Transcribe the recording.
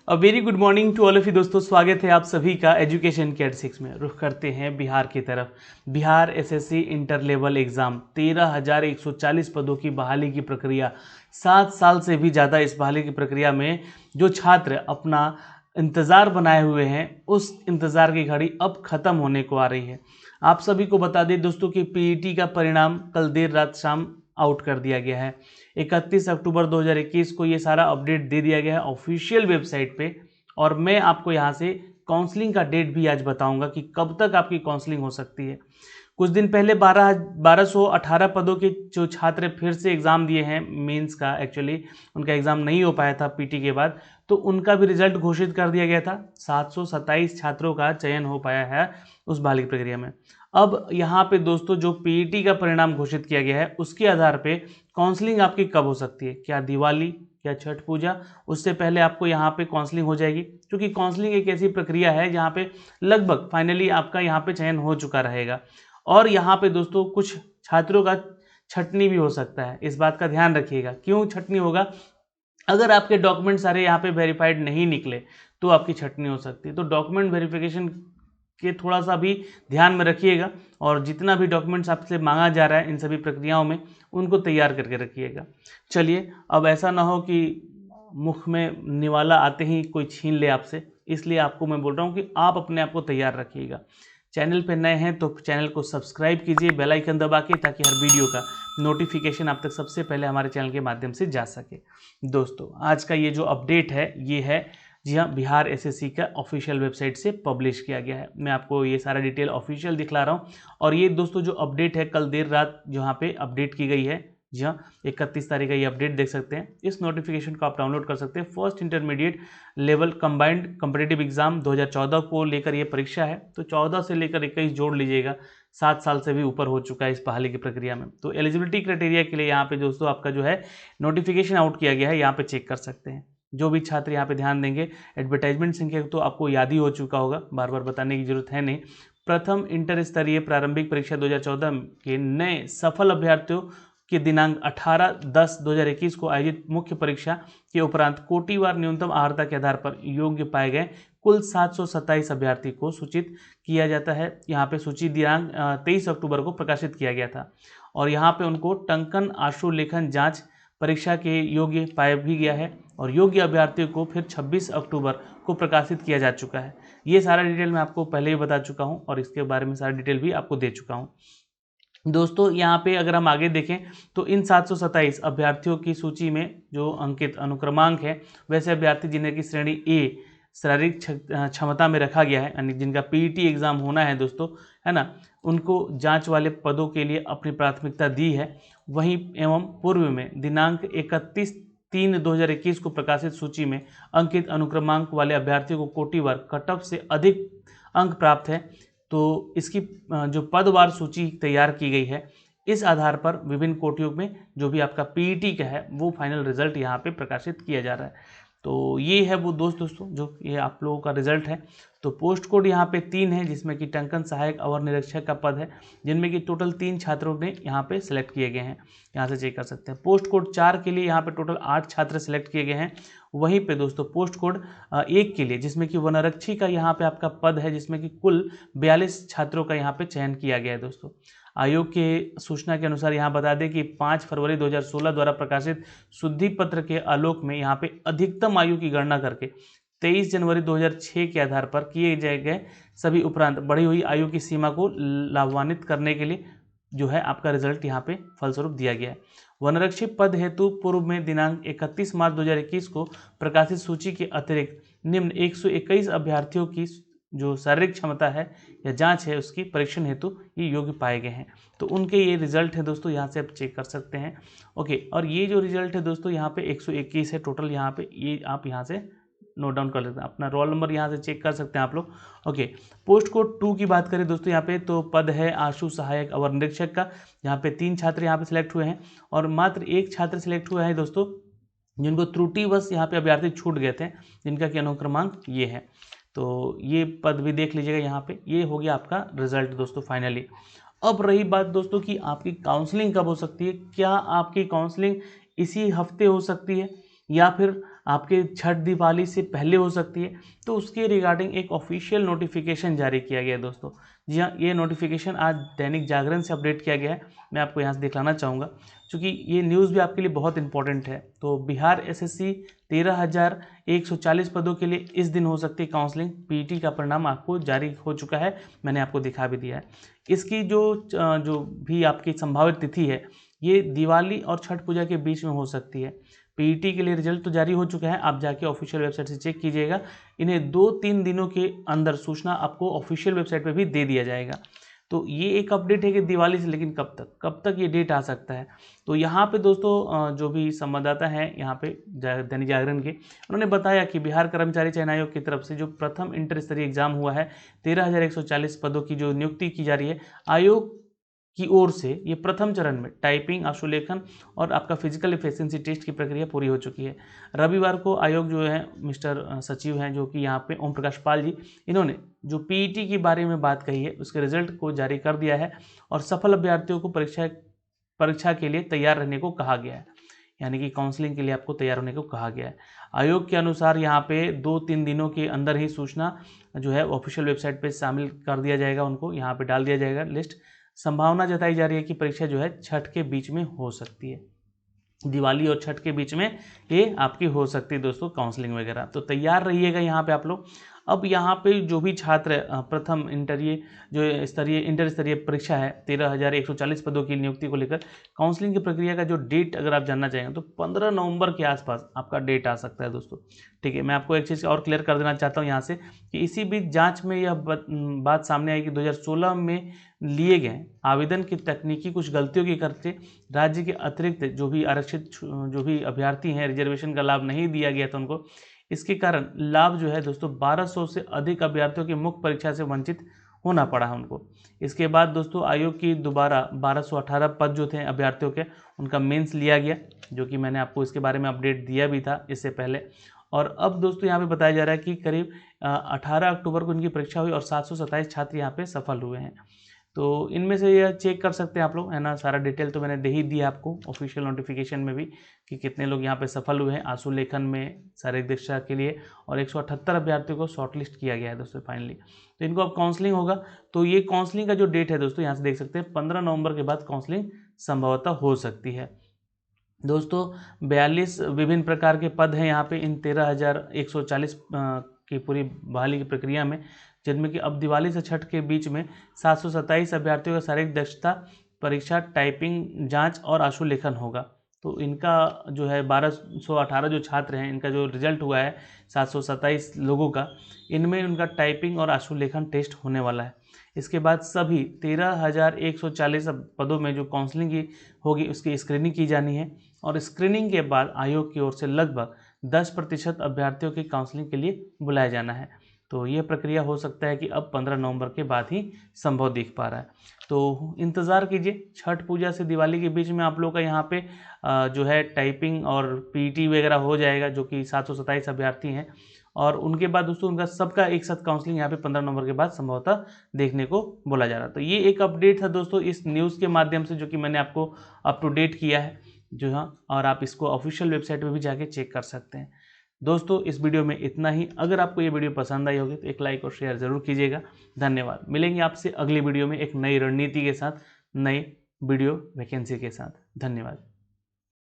Very good morning to all of you दोस्तों, स्वागत है आप सभी का एजुकेशन केयर 6 में। रुख करते हैं बिहार की तरफ। Bihar SSC inter level exam 13,140 पदों की बहाली की प्रक्रिया, 7 साल से भी ज़्यादा इस बहाली की प्रक्रिया में जो छात्र अपना इंतज़ार बनाए हुए हैं, उस इंतज़ार की घड़ी अब ख़त्म होने को आ रही है। आप सभी को बता दें दोस्तों कि पीईटी का परिणाम कल देर रात शाम आउट कर दिया गया है। 31 अक्टूबर 2021 को ये सारा अपडेट दे दिया गया है ऑफिशियल वेबसाइट पे। और मैं आपको यहाँ से काउंसलिंग का डेट भी आज बताऊंगा कि कब तक आपकी काउंसलिंग हो सकती है। कुछ दिन पहले 1218 पदों के जो छात्र फिर से एग्ज़ाम दिए हैं मेंस का, एक्चुअली उनका एग्ज़ाम नहीं हो पाया था पीटी के बाद, तो उनका भी रिजल्ट घोषित कर दिया गया था। 727 छात्रों का चयन हो पाया है उस बहाली प्रक्रिया में। अब यहाँ पे दोस्तों जो पीईटी का परिणाम घोषित किया गया है उसके आधार पे काउंसलिंग आपकी कब हो सकती है, क्या दिवाली, क्या छठ पूजा, उससे पहले आपको यहाँ पे काउंसलिंग हो जाएगी। क्योंकि काउंसलिंग एक ऐसी प्रक्रिया है जहाँ पे लगभग फाइनली आपका यहाँ पे चयन हो चुका रहेगा। और यहाँ पे दोस्तों कुछ छात्रों का छटनी भी हो सकता है, इस बात का ध्यान रखिएगा। क्यों छटनी होगा? अगर आपके डॉक्यूमेंट सारे यहाँ पे वेरीफाइड नहीं निकले तो आपकी छटनी हो सकती है। तो डॉक्यूमेंट वेरिफिकेशन के थोड़ा सा भी ध्यान में रखिएगा, और जितना भी डॉक्यूमेंट्स आपसे मांगा जा रहा है इन सभी प्रक्रियाओं में, उनको तैयार करके रखिएगा। चलिए, अब ऐसा ना हो कि मुख में निवाला आते ही कोई छीन ले आपसे, इसलिए आपको मैं बोल रहा हूँ कि आप अपने आप को तैयार रखिएगा। चैनल पर नए हैं तो चैनल को सब्सक्राइब कीजिए बेल आइकन दबा के, ताकि हर वीडियो का नोटिफिकेशन आप तक सबसे पहले हमारे चैनल के माध्यम से जा सके। दोस्तों आज का ये जो अपडेट है ये है, जी हाँ, बिहार एसएससी का ऑफिशियल वेबसाइट से पब्लिश किया गया है। मैं आपको ये सारा डिटेल ऑफिशियल दिखला रहा हूँ। और ये दोस्तों जो अपडेट है कल देर रात जहाँ पे अपडेट की गई है, जी हाँ, 31 तारीख का ये अपडेट देख सकते हैं। इस नोटिफिकेशन को आप डाउनलोड कर सकते हैं। First intermediate level combined competitive exam 2014 को लेकर ये परीक्षा है। तो 14 से लेकर 21 जोड़ लीजिएगा, 7 साल से भी ऊपर हो चुका है इस बहाली की प्रक्रिया में। तो एलिजिबिलिटी क्राइटेरिया के लिए यहाँ पे दोस्तों आपका जो है नोटिफिकेशन आउट किया गया है, यहाँ पे चेक कर सकते हैं। जो भी छात्र यहाँ पे ध्यान देंगे, एडवर्टाइजमेंट संख्या तो आपको याद ही हो चुका होगा, बार बार बताने की जरूरत है नहीं। प्रथम इंटर स्तरीय प्रारंभिक परीक्षा 2014 के नए सफल अभ्यर्थियों के दिनांक 18/10/2021 को आयोजित मुख्य परीक्षा के उपरांत कोटिवार न्यूनतम अर्हता के आधार पर योग्य पाए गए कुल 727 अभ्यर्थी को सूचित किया जाता है। यहाँ पे सूची दिनांक 23 अक्टूबर को प्रकाशित किया गया था। और यहाँ पे उनको टंकन आशु लेखन जांच परीक्षा के योग्य पाया भी गया है, और योग्य अभ्यर्थियों को फिर 26 अक्टूबर को प्रकाशित किया जा चुका है। ये सारा डिटेल मैं आपको पहले ही बता चुका हूँ, और इसके बारे में सारा डिटेल भी आपको दे चुका हूँ। दोस्तों यहाँ पे अगर हम आगे देखें तो इन 727 अभ्यर्थियों की सूची में जो अंकित अनुक्रमांक है, वैसे अभ्यर्थी जिन्हें की श्रेणी ए शारीरिक क्षमता में रखा गया है, यानी जिनका पीईटी एग्जाम होना है दोस्तों, है ना, उनको जांच वाले पदों के लिए अपनी प्राथमिकता दी है। वहीं एवं पूर्व में दिनांक 31/3/2021 को प्रकाशित सूची में अंकित अनुक्रमांक वाले अभ्यर्थियों को कोटिवार कट ऑफ से अधिक अंक प्राप्त है। तो इसकी जो पदवार सूची तैयार की गई है, इस आधार पर विभिन्न कोटियों में जो भी आपका पीईटी का है वो फाइनल रिजल्ट यहाँ पे प्रकाशित किया जा रहा है। तो ये है वो दोस्तों जो ये आप लोगों का रिजल्ट है। तो पोस्ट कोड यहाँ पे 3 है, जिसमें कि टंकन सहायक अवर निरीक्षक का पद है, जिनमें कि टोटल 3 छात्रों ने यहाँ पे सिलेक्ट किए गए हैं, यहाँ से चेक कर सकते हैं। पोस्ट कोड 4 के लिए यहाँ पे टोटल 8 छात्र सिलेक्ट किए गए हैं। वहीं पे दोस्तों पोस्ट कोड 1 के लिए, जिसमें कि वनरक्षी का यहाँ पे आपका पद है, जिसमें कि कुल 42 छात्रों का यहाँ पे चयन किया गया है दोस्तों। आयोग के सूचना के अनुसार यहाँ बता दें कि 5 फरवरी 2016 द्वारा प्रकाशित शुद्धि पत्र के आलोक में यहाँ पे अधिकतम आयु की गणना करके 23 जनवरी 2006 के आधार पर किए गए सभी उपरांत बढ़ी हुई आयु की सीमा को लाभान्वित करने के लिए जो है आपका रिजल्ट यहाँ पे फलस्वरूप दिया गया है। वनरक्षी पद हेतु पूर्व में दिनांक 31 मार्च 2021 को प्रकाशित सूची के अतिरिक्त निम्न 121 अभ्यर्थियों की जो शारीरिक क्षमता है या जांच है उसकी परीक्षण हेतु ये योग्य पाए गए हैं। तो उनके ये रिजल्ट है दोस्तों, यहाँ से आप चेक कर सकते हैं। ओके, और ये जो रिजल्ट है दोस्तों यहाँ पे 121 है टोटल, यहाँ पे ये आप यहाँ से नोट डाउन कर लेते हैं। अपना रोल नंबर यहाँ से चेक कर सकते हैं आप लोग। ओके, पोस्ट कोड 2 की बात करें दोस्तों यहाँ पे, तो पद है आशु सहायक अवर निरीक्षक का। यहाँ पे 3 छात्र यहाँ पे सिलेक्ट हुए हैं, और मात्र 1 छात्र सिलेक्ट हुआ है दोस्तों, जिनको त्रुटिवश यहाँ पे अभ्यर्थी छूट गए थे, जिनका कि अनुक्रमांक ये है। तो ये पद भी देख लीजिएगा यहाँ पे। ये हो गया आपका रिजल्ट दोस्तों फाइनली। अब रही बात दोस्तों कि आपकी काउंसलिंग कब हो सकती है। क्या आपकी काउंसलिंग इसी हफ्ते हो सकती है, या फिर आपके छठ दिवाली से पहले हो सकती है, तो उसके रिगार्डिंग एक ऑफिशियल नोटिफिकेशन जारी किया गया है दोस्तों। जी हाँ, ये नोटिफिकेशन आज दैनिक जागरण से अपडेट किया गया है। मैं आपको यहाँ से दिखलाना चाहूँगा, क्योंकि ये न्यूज़ भी आपके लिए बहुत इंपॉर्टेंट है। तो बिहार एसएससी 13,140 पदों के लिए इस दिन हो सकती है काउंसलिंग। पीटी का परिणाम आपको जारी हो चुका है, मैंने आपको दिखा भी दिया है। इसकी जो भी आपकी संभावित तिथि है, ये दिवाली और छठ पूजा के बीच में हो सकती है। पीईटी के लिए रिजल्ट तो जारी हो चुका है, आप जाके ऑफिशियल वेबसाइट से चेक कीजिएगा। इन्हें 2-3 दिनों के अंदर सूचना आपको ऑफिशियल वेबसाइट पे भी दे दिया जाएगा। तो ये एक अपडेट है कि दिवाली से, लेकिन कब तक ये डेट आ सकता है। तो यहाँ पे दोस्तों जो भी संवाददाता हैं यहाँ पे दैनिक जागरण के, उन्होंने बताया कि बिहार कर्मचारी चयन आयोग की तरफ से जो प्रथम इंटर स्तरीय एग्जाम हुआ है, 13,140 पदों की जो नियुक्ति की जा रही है, आयोग की ओर से ये प्रथम चरण में टाइपिंग, आशुलेखन और आपका फिजिकल एफिशिएंसी टेस्ट की प्रक्रिया पूरी हो चुकी है। रविवार को आयोग जो है मिस्टर सचिव हैं जो कि यहाँ पे ओम प्रकाश पाल जी, इन्होंने जो पीईटी के बारे में बात कही है उसके रिजल्ट को जारी कर दिया है और सफल अभ्यर्थियों को परीक्षा के लिए तैयार रहने को कहा गया है, यानी कि काउंसलिंग के लिए आपको तैयार होने को कहा गया है। आयोग के अनुसार यहाँ पे 2-3 दिनों के अंदर ही सूचना जो है ऑफिशियल वेबसाइट पे शामिल कर दिया जाएगा, उनको यहाँ पे डाल दिया जाएगा लिस्ट। संभावना जताई जा रही है कि परीक्षा जो है छठ के बीच में हो सकती है, दिवाली और छठ के बीच में ये आपकी हो सकती है दोस्तों काउंसलिंग वगैरह। तो तैयार रहिएगा यहाँ पे आप लोग। अब यहाँ पे जो भी छात्र प्रथम इंटर स्तरीय परीक्षा है 13,140 पदों की नियुक्ति को लेकर काउंसलिंग की प्रक्रिया का जो डेट अगर आप जानना चाहेंगे तो 15 नवंबर के आसपास आपका डेट आ सकता है दोस्तों। ठीक है, मैं आपको एक चीज़ और क्लियर कर देना चाहता हूँ यहाँ से कि इसी बीच जांच में यह बात सामने आई कि 2016 में लिए गए आवेदन की तकनीकी कुछ गलतियों के करते राज्य के अतिरिक्त जो भी आरक्षित जो भी अभ्यर्थी हैं रिजर्वेशन का लाभ नहीं दिया गया था उनको। इसके कारण लाभ जो है दोस्तों 1200 से अधिक अभ्यर्थियों की मुख्य परीक्षा से वंचित होना पड़ा है उनको। इसके बाद दोस्तों आयोग की दोबारा 1218 पद जो थे अभ्यर्थियों के, उनका मेंस लिया गया, जो कि मैंने आपको इसके बारे में अपडेट दिया भी था इससे पहले। और अब दोस्तों यहाँ पे बताया जा रहा है कि करीब 18 अक्टूबर को इनकी परीक्षा हुई और 727 छात्र यहाँ पे सफल हुए हैं। तो इनमें से यह चेक कर सकते हैं आप लोग, है ना। सारा डिटेल तो मैंने दे ही दिया आपको ऑफिशियल नोटिफिकेशन में भी कि कितने लोग यहाँ पे सफल हुए हैं आंसू लेखन में शारीरिक दक्षता के लिए, और 178 अभ्यर्थियों को शॉर्टलिस्ट किया गया है दोस्तों फाइनली। तो इनको अब काउंसलिंग होगा। तो ये काउंसलिंग का जो डेट है दोस्तों यहाँ से देख सकते हैं 15 नवंबर के बाद काउंसलिंग संभवतः हो सकती है दोस्तों। 42 विभिन्न प्रकार के पद हैं यहाँ पे इन 13,140 की पूरी बहाली की प्रक्रिया में, जिनमें कि अब दिवाली से छठ के बीच में 727 अभ्यर्थियों का शारीरिक दक्षता परीक्षा, टाइपिंग जांच और आशुलेखन होगा। तो इनका जो है 1218 जो छात्र हैं, इनका जो रिजल्ट हुआ है 727 लोगों का, इनमें उनका टाइपिंग और आशुलेखन टेस्ट होने वाला है। इसके बाद सभी 13,140 पदों में जो काउंसलिंग की होगी उसकी स्क्रीनिंग की जानी है, और स्क्रीनिंग के बाद आयोग की ओर से लगभग 10% अभ्यर्थियों की काउंसलिंग के लिए बुलाया जाना है। तो ये प्रक्रिया हो सकता है कि अब 15 नवंबर के बाद ही संभव दिख पा रहा है। तो इंतज़ार कीजिए, छठ पूजा से दिवाली के बीच में आप लोग का यहाँ पे जो है टाइपिंग और पीटी वगैरह हो जाएगा, जो कि 727 अभ्यर्थी हैं, और उनके बाद दोस्तों उनका सबका एक साथ काउंसलिंग यहाँ पे 15 नवंबर के बाद संभवतः देखने को बोला जा रहा। तो ये एक अपडेट था दोस्तों इस न्यूज़ के माध्यम से, जो कि मैंने आपको अप टू डेट किया है जो हाँ, और आप इसको ऑफिशियल वेबसाइट पर भी जाके चेक कर सकते हैं। दोस्तों इस वीडियो में इतना ही। अगर आपको ये वीडियो पसंद आई होगी तो एक लाइक और शेयर ज़रूर कीजिएगा। धन्यवाद। मिलेंगे आपसे अगली वीडियो में एक नई रणनीति के साथ, नई वीडियो वैकेंसी के साथ। धन्यवाद।